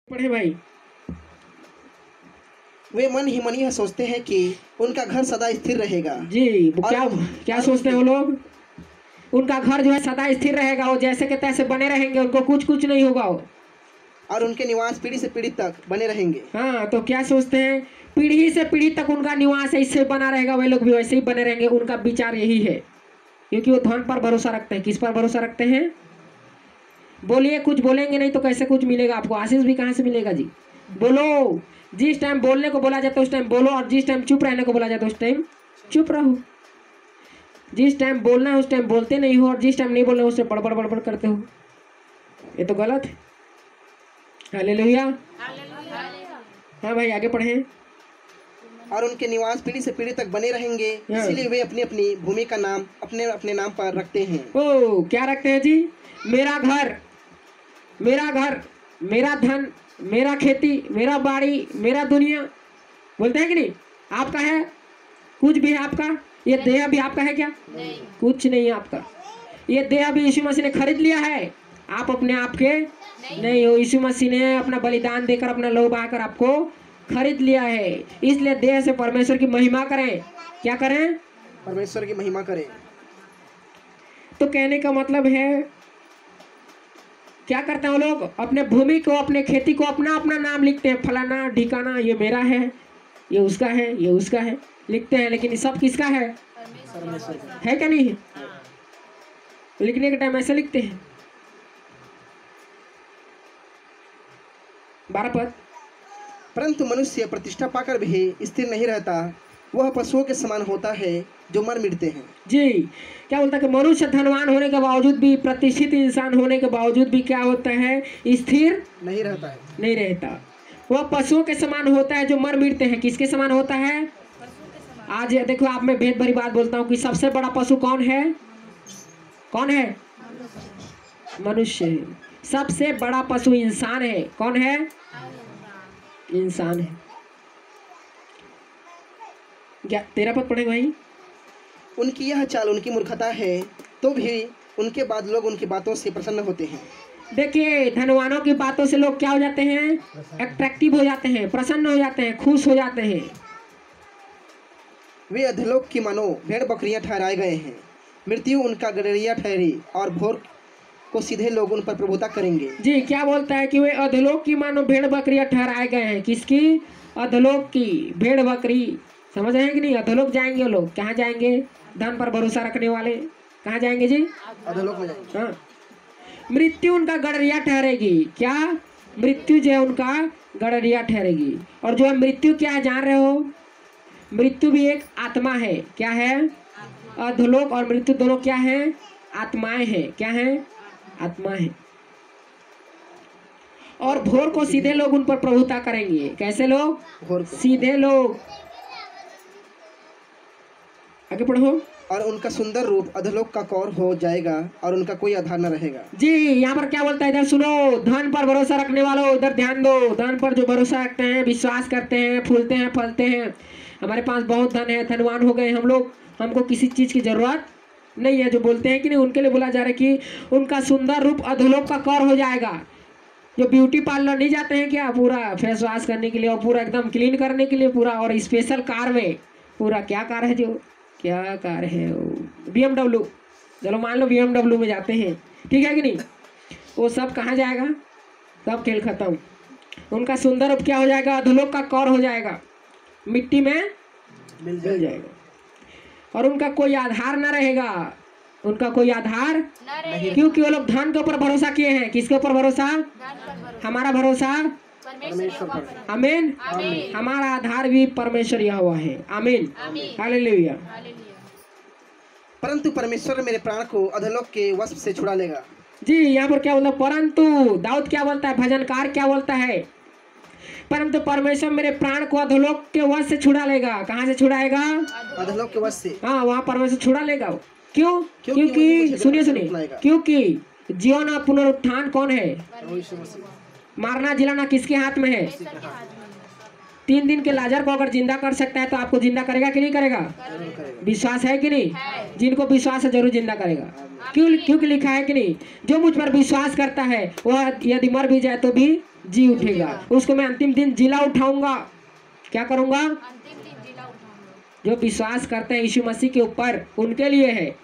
पढ़े भाई। वे मन ही मन यह सोचते हैं कि उनका घर सदा स्थिर रहेगा। जी वो क्या क्या सोचते हैं वो लोग? उनका घर जो है सदा स्थिर रहेगा, वो जैसे के तैसे बने रहेंगे, उनको कुछ कुछ नहीं होगा वो। और उनके निवास पीढ़ी से पीढ़ी तक बने रहेंगे। हाँ, तो क्या सोचते हैं? पीढ़ी से पीढ़ी तक उनका निवास ऐसे बना रहेगा, वे लोग भी वैसे ही बने रहेंगे। उनका विचार यही है, क्योंकि वो धन पर भरोसा रखते हैं। किस पर भरोसा रखते हैं? बोलिए, कुछ बोलेंगे नहीं तो कैसे कुछ मिलेगा आपको? आशीष भी कहाँ से मिलेगा जी? बोलो। जिस टाइम बोलने को बोला जाता है उस टाइम बोलो, और जिस टाइम चुप रहने को बोला जाता है उस टाइम चुप रहो। जिस टाइम बोलना है उस टाइम बोलते नहीं हो, और जिस टाइम नहीं बोलना है उस टाइम बड़बड़ बड़बड़ करते हो। ये तो गलत है। हालेलुया। हाँ भाई, आगे पढ़ें। और उनके निवास पीढ़ी से पीढ़ी तक बने रहेंगे, इसीलिए वे अपनी अपनी भूमि का नाम अपने अपने नाम पर रखते हैं। ओ, क्या रखते हैं जी? मेरा घर, मेरा घर, मेरा धन, मेरा खेती, मेरा बाड़ी, मेरा दुनिया, बोलते हैं कि नहीं? आपका है? कुछ भी है आपका? ये देह भी आपका है क्या? नहीं। कुछ नहीं है आपका। ये देह भी यीशु मसीह ने खरीद लिया है, आप अपने आप के नहीं हो। यीशु मसीह ने अपना बलिदान देकर, अपना लहू बहाकर आपको खरीद लिया है। इसलिए देह से परमेश्वर की महिमा करें। क्या करें? परमेश्वर की महिमा करें। तो कहने का मतलब है, क्या करते हैं वो लोग? अपने भूमि को, अपने खेती को अपना अपना नाम लिखते हैं। फलाना ढिकाना, ये मेरा है, ये उसका है, ये उसका है, लिखते हैं। लेकिन ये सब किसका है? है क्या नहीं है? लिखने के टाइम ऐसे लिखते हैं। 12 पद। परंतु मनुष्य प्रतिष्ठा पाकर भी स्थिर नहीं रहता, वह पशुओं के समान होता है जो मर मिटते हैं। जी, क्या बोलता है कि मनुष्य धनवान होने के बावजूद भी, प्रतिष्ठित इंसान होने के बावजूद भी क्या होता है? स्थिर नहीं रहता है, नहीं रहता। वह पशुओं के समान होता है जो मर मिटते हैं। किसके समान होता है? आज देखो, आप मैं भेद भरी बात बोलता हूँ कि सबसे बड़ा पशु कौन है? कौन है? मनुष्य है। सबसे बड़ा पशु इंसान है। कौन है? इंसान है। 13 पद पढ़ेंगे भाई। उनकी यह चाल उनकी मूर्खता है, तो भी उनके बाद लोग उनकी बातों से प्रसन्न होते हैं। देखिए, धनवानों की बातों से लोग क्या हो जाते हैं? अट्रैक्टिव हो जाते हैं, प्रसन्न हो जाते हैं, खुश हो जाते हैं। वे अधलोक की मानो भेड़ बकरियां ठहराए गए हैं। मृत्यु उनका गड़रिया ठहरी, और भोर को सीधे लोग उन पर प्रभुता करेंगे। जी, क्या बोलता है कि वे अधलोक की मानो भेड़ बकरियां ठहराए गए हैं। किसकी? अधलोक की भेड़ बकरी। समझ रहे हैं कि नहीं? अधलोक जाएंगे वो लोग। कहाँ जाएंगे? धन पर भरोसा रखने वाले कहाँ जाएंगे जी? अधलोक में जाएंगे। हाँ। मृत्यु उनका गड़रिया ठहरेगी। क्या? मृत्यु जो है उनका गड़रिया ठहरेगी। और जो है मृत्यु क्या है जान रहे हो? मृत्यु भी एक आत्मा है। क्या है? अधलोक और मृत्यु दोनों क्या है? आत्माएं हैं। क्या है? आत्मा है। और भोर को सीधे लोग उन पर प्रभुता करेंगे। कैसे लोग? भोर को सीधे लोग। आगे पढ़ो। और उनका सुंदर रूप अधलोक का कौर हो जाएगा, और उनका कोई आधार न रहेगा। जी, यहाँ पर क्या बोलता है? इधर सुनो, धन पर भरोसा रखने वालों, इधर ध्यान दो। धन पर जो भरोसा रखते हैं, विश्वास करते हैं, फूलते हैं, फलते हैं। हमारे पास बहुत धन है, धनवान हो गए हम लोग, हमको किसी चीज की जरूरत नहीं है, जो बोलते हैं कि नहीं, उनके लिए बोला जा रहा है कि उनका सुंदर रूप अधोलोक का कौर हो जाएगा। जो ब्यूटी पार्लर नहीं जाते हैं क्या, पूरा फेस वॉश करने के लिए और पूरा एकदम क्लीन करने के लिए, पूरा और स्पेशल कार में, पूरा क्या कार है, जो क्या कार है, BMW। चलो मान लो BMW में जाते हैं, ठीक है कि नहीं? वो सब कहाँ जाएगा? सब खेल खत्म। उनका सुंदर रूप क्या हो जाएगा? अधोलोक का कौर हो जाएगा, मिट्टी में मिल जाएगा। और उनका कोई आधार न रहेगा। उनका कोई आधार नहीं, क्योंकि वो लोग धन के ऊपर भरोसा किए हैं। किसके ऊपर भरोसा? हमारा भरोसा परमेश्वर पर। आमीन। हमारा आधार भी परमेश्वर यहोवा है। आमीन। हालेलुया। परंतु परमेश्वर मेरे प्राण को अधलोक के वश से छुड़ा लेगा। जी, यहाँ पर क्या बोलता है? परंतु दाऊद क्या बोलता है? भजनकार क्या बोलता है? परंतु परमेश्वर मेरे प्राण को अधोलोक के वश से छुड़ा लेगा। कहाँ से छुड़ाएगा? अधलोक के वश से। हाँ, वहाँ परमेश्वर छुड़ा लेगा। क्यों? क्योंकि क्योंकि सुनिए सुनिए, क्योंकि जीवन और पुनरुत्थान कौन है? मारना जिलाना किसके हाथ में है? 3 दिन के लाजर को अगर जिंदा कर सकता है तो आपको जिंदा करेगा कि नहीं करेगा? विश्वास है कि नहीं? जिनको विश्वास है जरूर जिंदा करेगा। क्योंकि लिखा है कि नहीं, जो मुझ पर विश्वास करता है वह यदि मर भी जाए तो भी जी उठेगा। उसको मैं अंतिम दिन जिला उठाऊंगा। क्या करूंगा? अंतिम दिन जिला उठाऊंगा। जो विश्वास करते हैं यीशु मसीह के ऊपर, उनके लिए है।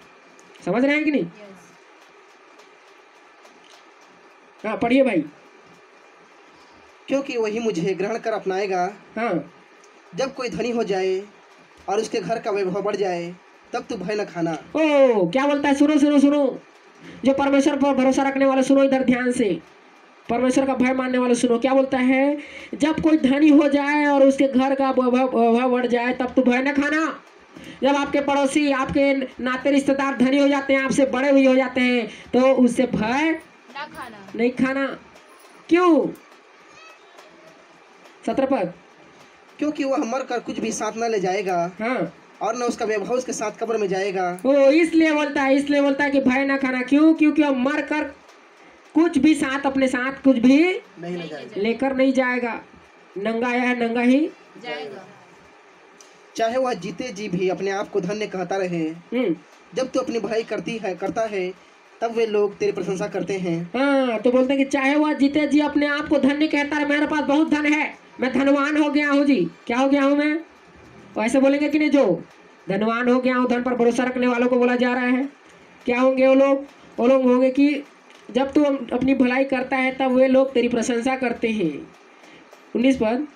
समझ रहे हैं कि नहीं? यस। हाँ पढ़िए भाई। क्योंकि वही मुझे ग्रहण कर अपनाएगा। हाँ जब कोई धनी हो जाए और उसके घर का वैभव बढ़ जाए, तब तू भय न खाना। ओ क्या बोलता है? सुनो सुनो सुनो, जो परमेश्वर पर भरोसा रखने वाले सुनो इधर ध्यान से, परमेश्वर का भय मानने वाले सुनो। क्या बोलता है? जब कोई धनी हो जाए और उसके घर का वैभव बढ़ जाए, तब तो भय न खाना। जब आपके पड़ोसी, आपके नाते रिश्तेदार धनी हो जाते हैं, आपसे बड़े भी हो जाते हैं, तो उससे भय ना खाना। नहीं खाना। क्यों? 17 पद। क्योंकि वह मर कर कुछ भी साथ न ले जाएगा हाँ और न उसका वैभव उसके साथ कब्र में जाएगा। ओ इसलिए बोलता है कि भय ना खाना। क्यों? क्योंकि वो मर कर कुछ भी साथ, अपने साथ कुछ भी नहीं ले जाएगा। लेकर नहीं जाएगा। नंगा आया है, नंगा ही जाएगा। चाहे वह जीते जी भी अपने आप को धन्य कहता रहे, जब तू अपनी भलाई करता है, तब वे लोग तेरी प्रशंसा करते हैं। हाँ तो बोलते हैं कि चाहे वह जीते जी अपने आप को धन्य कहता है, मेरे पास बहुत धन है, मैं धनवान हो गया हूँ जी। क्या हो गया हूँ मैं? ऐसे बोलेंगे कि नहीं? जो धनवान हो गया हूँ, धन पर भरोसा रखने वालों को बोला जा रहा है। क्या होंगे वो लोग? वो लोग होंगे कि जब तू अपनी भलाई करता है, तब वे लोग तेरी प्रशंसा करते हैं। 19 पद।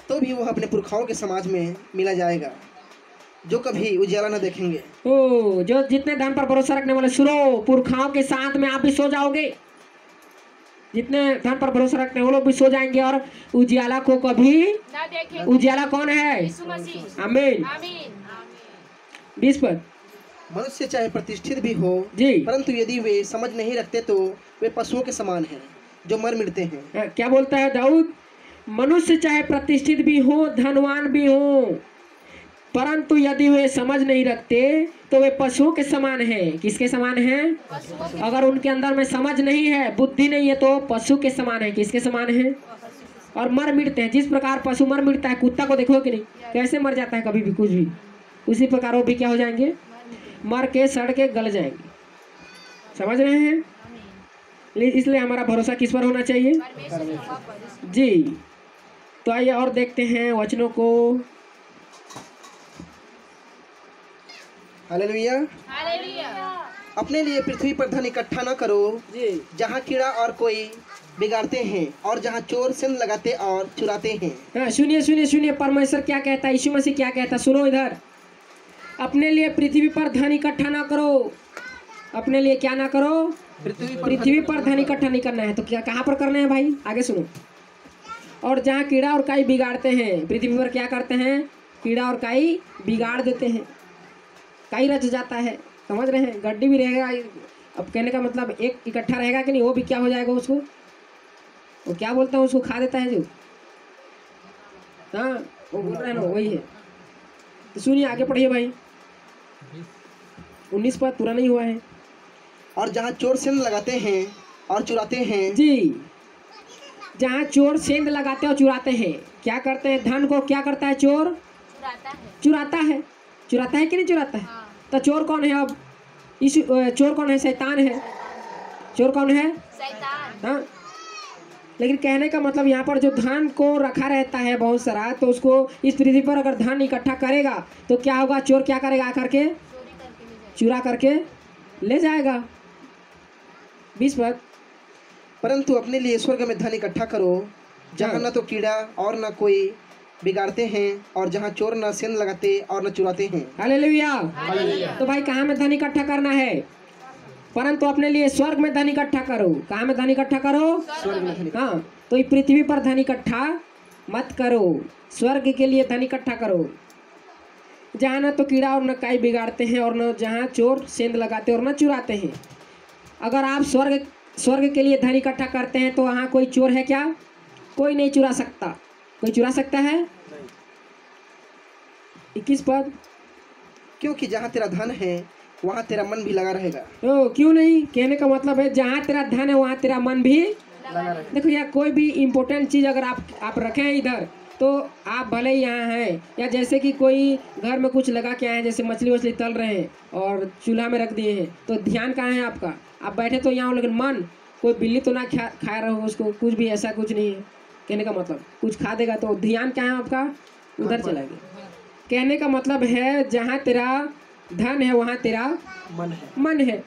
तो भी वह अपने पुरखाओं के समाज में मिला जाएगा, जो कभी उजाला न देखेंगे। ओ जो जितने धन पर भरोसा रखने वाले, सुनो, पुरखाओं के साथ में आप भी सो जाओगे। जितने धन पर भरोसा रखते हैं वो लोग भी सो जाएंगे और उजियाला को कभी ना देखेंगे। उजियाला कौन है? यीशु मसीह। आमीन। आमीन। 20 पद। मनुष्य चाहे प्रतिष्ठित भी हो जी परंतु यदि वे समझ नहीं रखते तो वे पशुओं के समान हैं, जो मर मिटते हैं। क्या बोलता है दाऊद? मनुष्य चाहे प्रतिष्ठित भी हो, धनवान भी हो, परंतु यदि वे समझ नहीं रखते तो वे पशुओं के समान हैं। किसके समान हैं? पशुओं के। अगर उनके अंदर में समझ नहीं है, बुद्धि नहीं है, तो पशु के समान है। किसके समान है? और मर मिटते हैं। जिस प्रकार पशु मर मिटता है, कुत्ता को देखो कि नहीं, कैसे मर जाता है कभी भी कुछ भी, उसी प्रकार वो भी क्या हो जाएंगे? मर के सड़ के गल जाएंगे। समझ रहे हैं? आमीन। इसलिए हमारा भरोसा किस पर होना चाहिए? परमेश्वर यहोवा पर। जी। तो आइए और देखते हैं वचनों को। हालेलुया। हालेलुया। अपने लिए पृथ्वी पर धन इकट्ठा न करो, जी जहाँ कीड़ा और कोई बिगाड़ते हैं और जहाँ चोर सिंध लगाते और चुराते हैं। हाँ सुनिए सुनिए सुनिए, परमेश्वर क्या कहता है, यीशु मसीह क्या कहता है, सुनो इधर। अपने लिए पृथ्वी पर धन इकट्ठा ना करो। अपने लिए क्या ना करो? पृथ्वी पर धन इकट्ठा नहीं करना है। तो क्या कहाँ पर करना है भाई? आगे सुनो। और जहाँ कीड़ा और काई बिगाड़ते हैं, पृथ्वी पर क्या करते हैं? कीड़ा और काई बिगाड़ देते हैं। काई रच जाता है, समझ रहे हैं? गड्डी भी रहेगा। अब कहने का मतलब एक इकट्ठा रहेगा कि नहीं, वो भी क्या हो जाएगा उसको, वो क्या बोलता है, उसको खा देता है जो। हाँ वो बोल रहे हैं ना, वही है। तो सुनिए आगे पढ़िए भाई। 19 पद पूरा नहीं हुआ है। और जहाँ चोर सिंध लगाते हैं और चुराते हैं। जी। जहाँ चोर सेंध लगाते हैं और चुराते हैं, क्या करते हैं? धन को क्या करता है चोर? चुराता है। चुराता है। चुराता है कि नहीं चुराता है? हाँ। तो चोर कौन है अब? चोर कौन है? शैतान है। चोर कौन है? शैतान। हाँ। लेकिन कहने का मतलब यहाँ पर जो धन को रखा रहता है बहुत सारा, तो उसको इस पृथ्वी पर अगर धन इकट्ठा करेगा तो क्या होगा? चोर क्या करेगा? आकर के चोरी करके ले जाए। चुरा करके ले जाएगा। 20 पद। परंतु अपने लिए स्वर्ग में धन इकट्ठा करो, जहाँ न तो कीड़ा और न कोई बिगाड़ते हैं और जहाँ चोर न सिंध लगाते और न चुराते हैं। हालेलुया। तो भाई कहाँ में धन इकट्ठा करना है? परंतु अपने लिए स्वर्ग में धन इकट्ठा करो। कहाँ में धन इकट्ठा करो? स्वर्ग में धन। हाँ तो ये पृथ्वी पर धन इकट्ठा मत करो, स्वर्ग के लिए धन इकट्ठा करो, जहाँ न तो कीड़ा और न काई बिगाड़ते हैं और न जहाँ चोर सेंध लगाते और न चुराते हैं। अगर आप स्वर्ग के लिए धन इकट्ठा करते हैं तो वहाँ कोई चोर है क्या? कोई नहीं चुरा सकता। कोई चुरा सकता है? 21 पद। क्योंकि जहाँ तेरा धन है वहाँ तेरा मन भी लगा रहेगा। ओ क्यों नहीं? कहने का मतलब है जहाँ तेरा धन है वहाँ तेरा मन भी लगा रहे। देखो यार, कोई भी इम्पोर्टेंट चीज़ अगर आप रखें इधर, तो आप भले ही यहाँ हैं, या जैसे कि कोई घर में कुछ लगा के आए हैं, जैसे मछली वछली तल रहे हैं और चूल्हा में रख दिए हैं, तो ध्यान कहाँ है आपका? आप बैठे तो यहाँ हो, लेकिन मन कोई बिल्ली तो ना खा रहा हो उसको, कुछ भी ऐसा कुछ नहीं है। कहने का मतलब कुछ खा देगा तो ध्यान क्या है आपका, उधर चला गया। कहने का मतलब है जहाँ तेरा धन है वहाँ तेरा मन है। मन है।